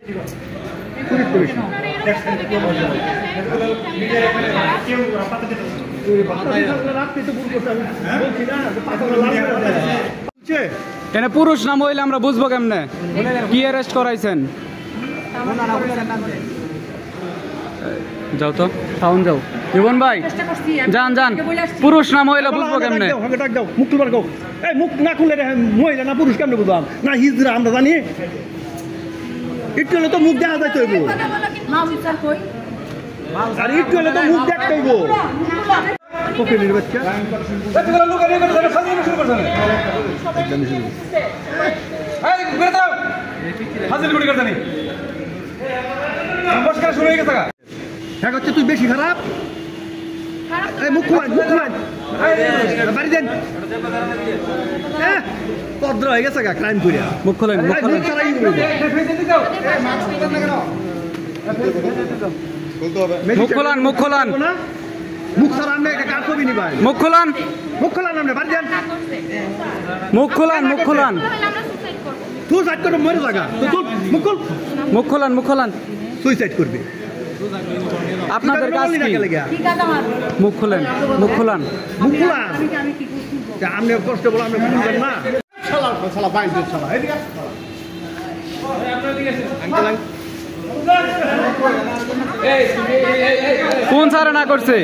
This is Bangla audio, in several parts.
এনে পুরুষ না মহিলা আমরা বুঝবো কেমনে? কি অ্যারেস্ট করাইছেন? যাও তো সাউন্ড যাও। জীবন ভাই যান যান, পুরুষ না মহিলা বুঝবো কেমনে? মুখ তুলবার গো, এই মুখ না খুলে মহিলা না পুরুষ কেমনে বুঝলাম না? হিজরা আমরা জানি, একটু হলে তো মুখ দেখা যাইতে হইব, আর একটু হলে তো মুখ দেখতে হইব। কোকিলের বাচ্চা হ্যাঁ হচ্ছে তুই বেশি খারাপ। মুখ খোলান, মুখ খোলান, বাড়ি দেন। হ্যাঁ পদ্র হয়ে গেছে গা ক্রাইম করিয়া। মুখ খোলেন, মুখ খোলেন, মুখ খোলান, মুখ খোলান, মুখ ছাড়া আপনি কার ছবি নিবেন? মুখ খোলান, মুখ খোলান, আপনি বাড়ি দেন। মুখ খোলান, মুখ খোলান, সুইসাইড করে মরে জায়গা তো মুখ খোল, মুখ খোলান, মুখ খোলান। সুইসাইড করবে আপনাদের কাজ কি? মুখ খোলেন, মুখ খোলান, মুখ খোলান। আপনি কষ্ট বলে আপনি বুঝবেন না। কোন সারা না করছে?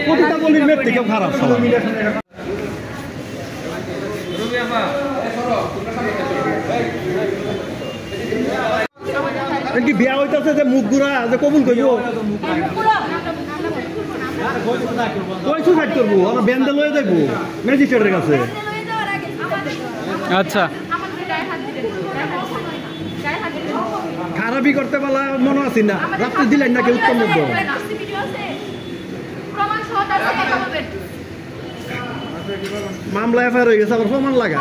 প্রতিটা বলির মেয়ের থেকেও খারাপ। কি বিয়া হইতেছে যে মুখ ঘুরা যে কবুল করবো, কই সুসাইড করবো? আমরা ব্যান্ডে লয়ে যাবো ম্যাজিস্ট্রেটের কাছে। আচ্ছা খারাপই করতে পারলা মনে আছি না, রাত্রে দিলেন নাকি উত্তম মধ্য মামলা এফআইআর হয়ে গেছে, আবার প্রমাণ লাগা।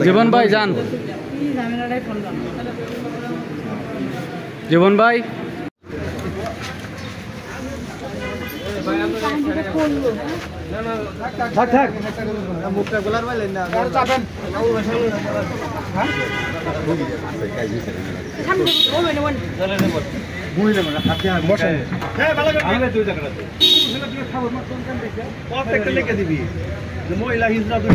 জীবন ভাই যান, জীবন ভাই থাক থাক লিখে দিবি মহিলা হিজরা দুই